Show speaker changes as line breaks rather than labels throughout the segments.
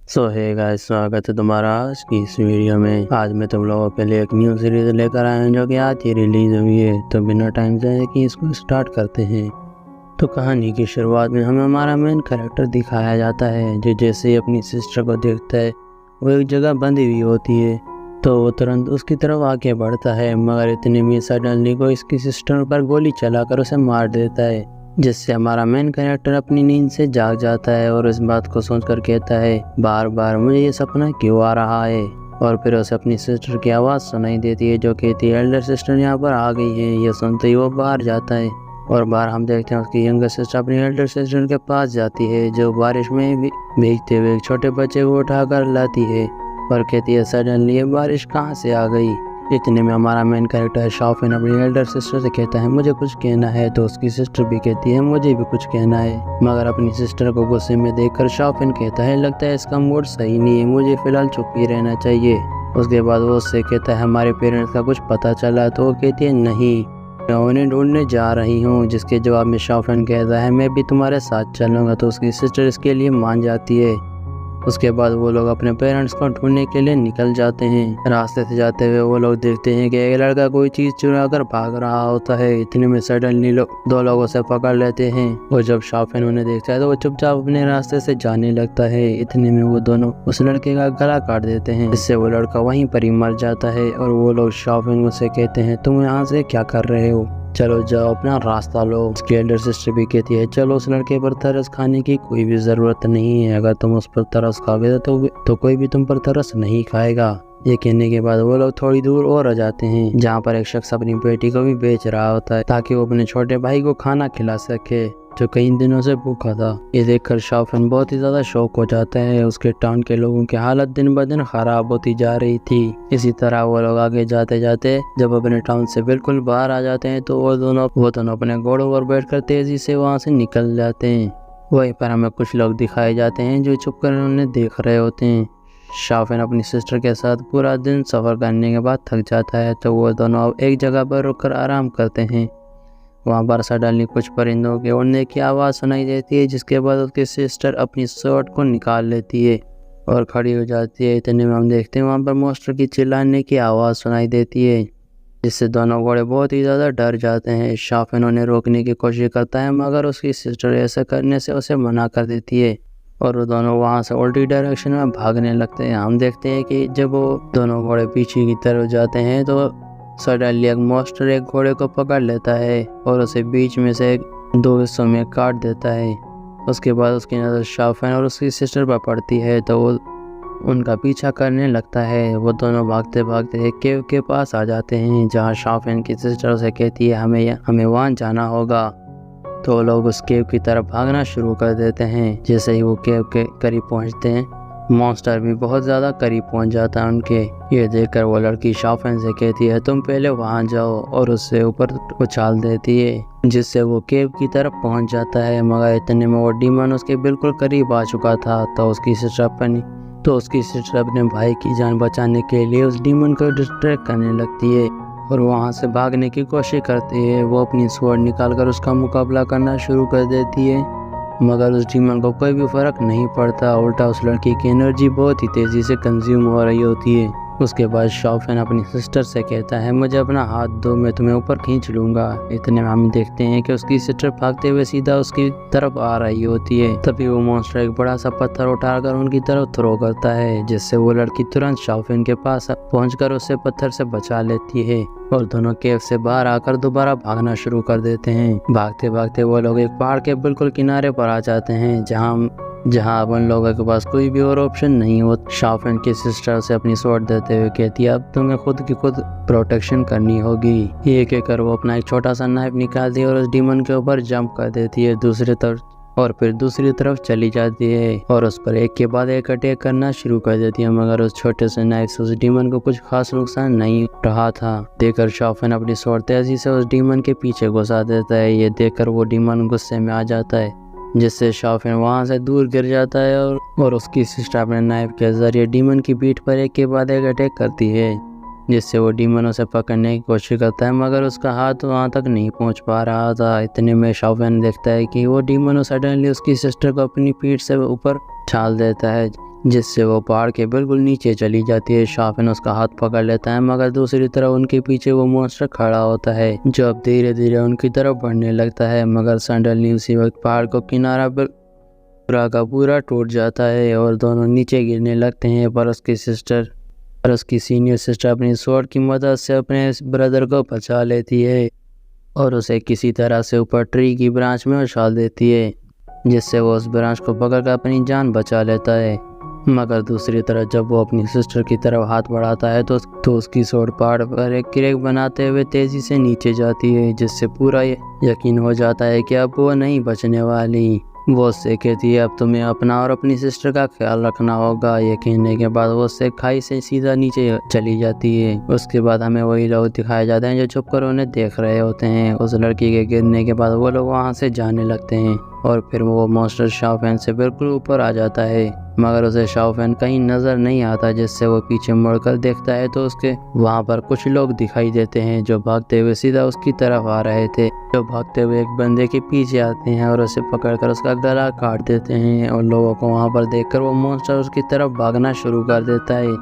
सो hey guys, स्वागत है तुम्हारा आज की इस वीडियो में। आज मैं तुम लोगों के लिए एक न्यू सीरीज लेकर आया हूं जो कि आज ही रिलीज हुई है। तो बिना टाइम जाए कि इसको स्टार्ट करते हैं। तो कहानी की शुरुआत में हमें हमारा मेन कैरेक्टर दिखाया जाता है जो जैसे ही अपनी सिस्टर को देखता है वो एक जगह बंधी हुई होती है तो वो तुरंत उसकी तरफ आगे बढ़ता है, मगर इतने में सडनली को इसकी सिस्टर पर गोली चलाकर उसे मार देता है, जिससे हमारा मेन कैरेक्टर अपनी नींद से जाग जाता है और इस बात को सोचकर कहता है बार बार मुझे ये सपना क्यों आ रहा है। और फिर उसे अपनी सिस्टर की आवाज़ सुनाई देती है जो कहती है एल्डर सिस्टर यहाँ पर आ गई है। ये सुनते ही वो बाहर जाता है और बाहर हम देखते हैं उसकी यंगर सिस्टर अपनी एल्डर सिस्टर के पास जाती है जो बारिश में भीगते हुए एक छोटे बच्चे को उठाकर लाती है और कहती है सडनली ये बारिश कहाँ से आ गई। इतने में हमारा मेन कैरेक्टर शाओफेन अपनी एल्डर सिस्टर से कहता है मुझे कुछ कहना है, तो उसकी सिस्टर भी कहती है मुझे भी कुछ कहना है, मगर अपनी सिस्टर को गुस्से में देखकर शाओफेन कहता है लगता है इसका मूड सही नहीं है, मुझे फिलहाल चुप ही रहना चाहिए। उसके बाद वो उससे कहता है हमारे पेरेंट्स का कुछ पता चला, तो वो कहती है नहीं, मैं उन्हें ढूंढने जा रही हूँ। जिसके जवाब में शाओफेन कहता है मैं भी तुम्हारे साथ चलूँगा, तो उसकी सिस्टर इसके लिए मान जाती है। उसके बाद वो लोग अपने पेरेंट्स को ढूंढने के लिए निकल जाते हैं। रास्ते से जाते हुए वो लोग देखते हैं कि एक लड़का कोई चीज़ चुरा कर भाग रहा होता है। इतने में सडनली दो लोगों से पकड़ लेते हैं और जब शाओफेन उन्हें देखता है तो वो चुपचाप अपने रास्ते से जाने लगता है। इतने में वो दोनों उस लड़के का गला काट देते हैं, जिससे वो लड़का वहीं पर ही मर जाता है। और वो लोग शाओफेन से कहते हैं तुम यहाँ से क्या कर रहे हो, चलो जाओ अपना रास्ता लो। उसकी एल्डर सिस्टर भी कहती है चलो उस लड़के पर तरस खाने की कोई भी ज़रूरत नहीं है, अगर तुम उस पर तरस खाओगे तो कोई भी तुम पर तरस नहीं खाएगा। ये कहने के बाद वो लोग थोड़ी दूर और आ जाते हैं जहाँ पर एक शख्स अपनी बेटी को भी बेच रहा होता है ताकि वो अपने छोटे भाई को खाना खिला सके जो कई दिनों से भूखा था। ये देखकर शाओफेन बहुत ही ज्यादा शौक हो जाता है। उसके टाउन के लोगों की हालत दिन ब दिन खराब होती जा रही थी। इसी तरह वो लोग आगे जाते जाते जब अपने टाउन से बिल्कुल बाहर आ जाते हैं तो वो दोनों अपने घोड़ों पर बैठकर तेजी से वहाँ से निकल जाते हैं। वहीं पर हमें कुछ लोग दिखाए जाते हैं जो छुप कर उन्हें देख रहे होते हैं। शाओफेन अपनी सिस्टर के साथ पूरा दिन सफर करने के बाद थक जाता है तो वो दोनों अब एक जगह पर रुककर आराम करते हैं। वहाँ पर सडनली कुछ परिंदों के उड़ने की आवाज़ सुनाई देती है, जिसके बाद उसकी सिस्टर अपनी शर्ट को निकाल लेती है और खड़ी हो जाती है। इतने में हम देखते हैं वहाँ पर मॉन्स्टर की चिल्लाने की आवाज़ सुनाई देती है, जिससे दोनों घोड़े बहुत ही ज़्यादा डर जाते हैं। शाओफेन उन्हें रोकने की कोशिश करता है मगर उसकी सिस्टर ऐसा करने से उसे मना कर देती है और वो दोनों वहाँ से उल्टी डायरेक्शन में भागने लगते हैं। हम देखते हैं कि जब वो दोनों घोड़े पीछे की तरफ जाते हैं तो सडनली एक मॉन्स्टर एक घोड़े को पकड़ लेता है और उसे बीच में से दो हिस्सों में काट देता है। उसके बाद उसकी नज़र शाओफेन और उसकी सिस्टर पर पड़ती है तो वो उनका पीछा करने लगता है। वो दोनों भागते भागते एक केव के पास आ जाते हैं जहाँ शाओफेन की सिस्टर उसे कहती है हमें वहाँ जाना होगा। तो लोग उस केव की तरफ भागना शुरू कर देते हैं। जैसे ही वो केव के करीब पहुँचते हैं मॉन्स्टर भी बहुत ज़्यादा करीब पहुंच जाता है उनके। ये देखकर वो लड़की शाओफेन से कहती है तुम पहले वहां जाओ और उससे ऊपर उछाल देती है, जिससे वो केव की तरफ पहुंच जाता है। मगर इतने में वो डीमन उसके बिल्कुल करीब आ चुका था तो उसकी सिस्टर अपने भाई की जान बचाने के लिए उस डीमन को डिस्ट्रैक्ट करने लगती है और वहाँ से भागने की कोशिश करती है। वो अपनी स्वॉर्ड निकालकर उसका मुकाबला करना शुरू कर देती है, मगर उस डीमन को कोई भी फर्क नहीं पड़ता। उल्टा उस लड़की की एनर्जी बहुत ही तेजी से कंज्यूम हो रही होती है। उसके बाद शाओफेन अपनी सिस्टर से कहता है मुझे अपना हाथ दो, मैं तुम्हें ऊपर खींच लूंगा। इतने में हम देखते हैं कि उसकी सिस्टर भागते हुए सीधा उसकी तरफ आ रही होती है। तभी वो मॉन्स्टर एक बड़ा सा पत्थर उठाकर उनकी तरफ थ्रो करता है, जिससे वो लड़की तुरंत शाओफेन के पास पहुंचकर उससे पत्थर से बचा लेती है और दोनों केव से बाहर आकर दोबारा भागना शुरू कर देते हैं। भागते भागते वो लोग एक पहाड़ के बिल्कुल किनारे पर आ जाते हैं जहाँ उन लोगों के पास कोई भी और ऑप्शन नहीं हो। शाओफेन की सिस्टर से अपनी स्वॉर्ड देते हुए कहती है अब तुम्हें खुद की खुद प्रोटेक्शन करनी होगी। ये कहकर वो अपना एक छोटा सा नाइफ निकालती है और उस डीमन के ऊपर जंप कर देती है दूसरी तरफ चली जाती है और उस पर एक के बाद एक अटैक करना शुरू कर देती है। मगर उस छोटे से नाइफ से उस डीमन को कुछ खास नुकसान नहीं रहा था। देखकर शाओफेन अपनी स्वॉर्ड तेजी से उस डीमन के पीछे घुसा देता है। ये देखकर वो डीमन गुस्से में आ जाता है, जिससे शाओफेन वहाँ से दूर गिर जाता है और उसकी सिस्टर अपने नाइफ के जरिए डीमन की पीठ पर एक के बाद एक अटैक करती है, जिससे वो डीमन उसे पकड़ने की कोशिश करता है मगर उसका हाथ वहाँ तक नहीं पहुँच पा रहा था। इतने में शाओफेन देखता है कि वो डीमन सडनली उसकी सिस्टर को अपनी पीठ से ऊपर छाल देता है, जिससे वो पहाड़ के बिल्कुल नीचे चली जाती है। शाओफेन उसका हाथ पकड़ लेता है, मगर दूसरी तरफ उनके पीछे वो मॉन्स्टर खड़ा होता है जो अब धीरे धीरे उनकी तरफ बढ़ने लगता है। मगर सडनली उसी वक्त पहाड़ को किनारा पूरा का पूरा टूट जाता है और दोनों नीचे गिरने लगते हैं। पर उसकी सीनियर सिस्टर अपनी स्वॉर्ड की मदद से अपने ब्रदर को बचा लेती है और उसे किसी तरह से ऊपर ट्री की ब्रांच में उछाल देती है, जिससे वो उस ब्रांच को पकड़कर अपनी जान बचा लेता है। मगर दूसरी तरफ जब वो अपनी सिस्टर की तरफ हाथ बढ़ाता है तो उसकी स्वॉर्ड पहाड़ पर एक क्रैक बनाते हुए तेजी से नीचे जाती है, जिससे पूरा यकीन हो जाता है कि अब वो नहीं बचने वाली। वो उससे कहती है अब तुम्हें अपना और अपनी सिस्टर का ख्याल रखना होगा। ये कहने के बाद वो उससे खाई से सीधा नीचे चली जाती है। उसके बाद हमें वही लोग दिखाए जाते हैं जो छुप कर उन्हें देख रहे होते हैं। उस लड़की के गिरने के बाद वो लोग वहाँ से जाने लगते हैं और फिर वो मॉन्स्टर शाओफेन से बिल्कुल ऊपर आ जाता है, मगर उसे शाओफेन कहीं नजर नहीं आता। जिससे वो पीछे मुड़कर देखता है तो उसके वहाँ पर कुछ लोग दिखाई देते हैं जो भागते हुए सीधा उसकी तरफ आ रहे थे। जो भागते हुए एक बंदे के पीछे आते हैं और उसे पकड़कर उसका गला काट देते हैं और लोगों को वहाँ पर देखकर वो मॉन्स्टर उसकी तरफ भागना शुरू कर देता है।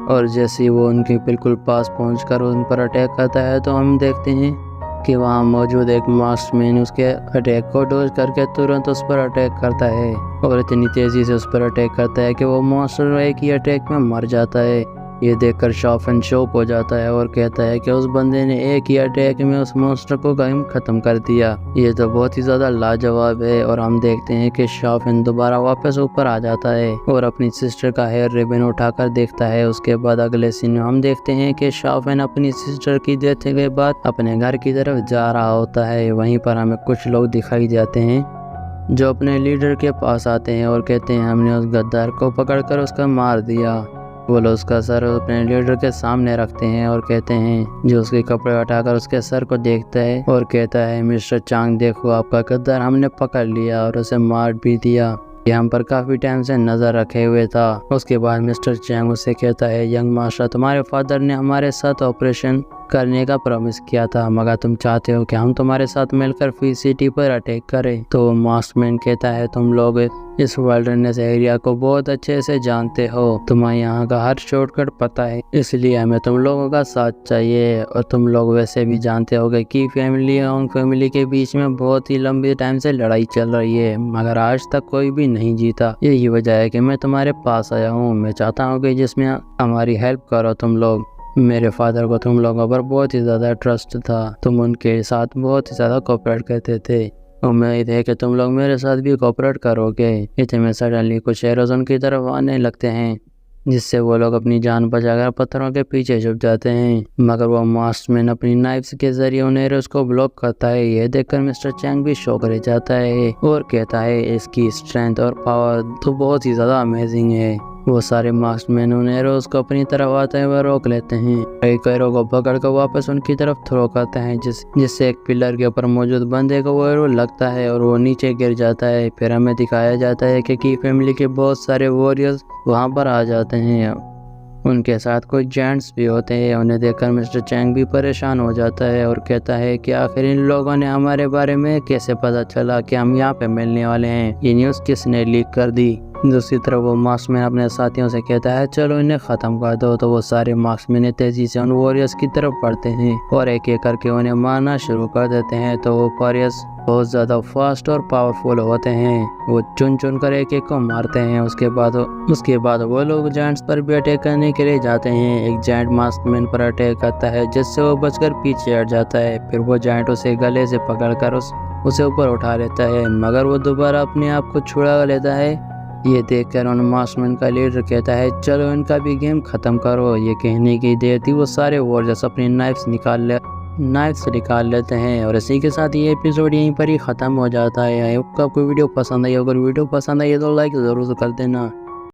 और जैसे ही वो उनके बिल्कुल पास पहुंचकर उन पर अटैक करता है तो हम देखते हैं कि वहाँ मौजूद एक मास्टरमैन उसके अटैक को डॉज करके तुरंत उस पर अटैक करता है और इतनी तेज़ी से उस पर अटैक करता है कि वो मॉन्स्टर एक ही अटैक में मर जाता है। ये देखकर शाओफेन शॉक हो जाता है और कहता है कि उस बंदे ने एक ही अटैक में उस मॉन्स्टर को कहीं ख़त्म कर दिया। ये तो बहुत ही ज़्यादा लाजवाब है। और हम देखते हैं कि शाओफेन दोबारा वापस ऊपर आ जाता है और अपनी सिस्टर का हेयर रिबन उठाकर देखता है। उसके बाद अगले सीन में हम देखते हैं कि शाओफेन अपनी सिस्टर की डेथ के बाद अपने घर की तरफ जा रहा होता है। वहीं पर हमें कुछ लोग दिखाई जाते हैं जो अपने लीडर के पास आते हैं और कहते हैं हमने उस गद्दार को पकड़कर उसका मार दिया। वो लोग उसका सर अपने लीडर के सामने रखते हैं और कहते हैं, जो उसके कपड़े हटाकर उसके सर को देखता है और कहता है मिस्टर चांग देखो आपका गद्दार हमने पकड़ लिया और उसे मार भी दिया। ये हम पर काफ़ी टाइम से नज़र रखे हुए था। उसके बाद मिस्टर चैंग उससे कहता है यंग मास्टर तुम्हारे फादर ने हमारे साथ ऑपरेशन करने का प्रॉमिस किया था, मगर तुम चाहते हो कि हम तुम्हारे साथ मिलकर फी सिटी पर अटैक करें। तो मास्टरमैन कहता है तुम लोग इस वाइल्डनेस एरिया को बहुत अच्छे से जानते हो, तुम्हें यहाँ का हर शॉर्टकट पता है, इसलिए हमें तुम लोगों का साथ चाहिए। और तुम लोग वैसे भी जानते होगे कि फैमिली और फैमिली के बीच में बहुत ही लंबी टाइम से लड़ाई चल रही है, मगर आज तक कोई भी नहीं जीता। यही वजह है कि मैं तुम्हारे पास आया हूँ। मैं चाहता हूँ कि जिसमें हमारी हेल्प करो तुम लोग। मेरे फादर को तुम लोगों पर बहुत ही ज़्यादा ट्रस्ट था, तुम उनके साथ बहुत ही ज़्यादा कोऑपरेट करते थे। उम्मीद है कि तुम लोग मेरे साथ भी कोऑपरेट करोगे। इतने में सडनली कुछ एरोज उनकी तरफ आने लगते हैं, जिससे वो लोग अपनी जान बचाकर पत्थरों के पीछे छुप जाते हैं। मगर वो मास्टरमैन अपनी नाइफ्स के जरिए उन एरोज को ब्लॉक करता है। यह देखकर मिस्टर चैंग भी शॉक रह जाता है और कहता है इसकी स्ट्रेंथ और पावर तो बहुत ही ज़्यादा अमेजिंग है। वो सारे मास्टरमैन उन एरोज को अपनी तरफ आते हुए रोक लेते हैं। एक एरो को पकड़कर वापस उनकी तरफ थ्रो करते हैं, जिससे एक पिलर के ऊपर मौजूद बंदे को वो एरो लगता है और वो नीचे गिर जाता है। फिर हमें दिखाया जाता है कि की फैमिली के बहुत सारे वॉरियर्स वहाँ पर आ जाते हैं। उनके साथ कुछ जेंट्स भी होते हैं। उन्हें देखकर मिस्टर चैंग भी परेशान हो जाता है और कहता है कि आखिर इन लोगों ने हमारे बारे में कैसे पता चला कि हम यहाँ पे मिलने वाले हैं, ये न्यूज़ किसने लीक कर दी। दूसरी तरफ वो मास्कमैन अपने साथियों से कहता है चलो इन्हें ख़त्म कर दो। तो वो सारे मास्कमैन तेज़ी से उन वॉरियर्स की तरफ बढ़ते हैं और एक एक करके उन्हें मारना शुरू कर देते हैं। तो वो वॉरियर्स बहुत ज़्यादा फास्ट और पावरफुल होते हैं। वो चुन चुन कर एक एक को मारते हैं। उसके बाद वो लोग जायंट्स पर भी अटैक करने के लिए जाते हैं। एक जायंट मास्कमैन पर अटैक करता है, जिससे वो बचकर पीछे हट जाता है। फिर वो जायंट उसे गले से पकड़कर उसे ऊपर उठा लेता है, मगर वो दोबारा अपने आप को छुड़ा लेता है। ये देखकर उन मास्टरमैन का लीडर कहता है चलो इनका भी गेम ख़त्म करो। ये कहने की देर थी वो सारे वॉरियर्स अपनी नाइफ्स निकाल लेते हैं। और इसी के साथ ये एपिसोड यहीं पर ही ख़त्म हो जाता है। आई होप आपको वीडियो पसंद आई। अगर वीडियो पसंद आई तो लाइक ज़रूर कर देना।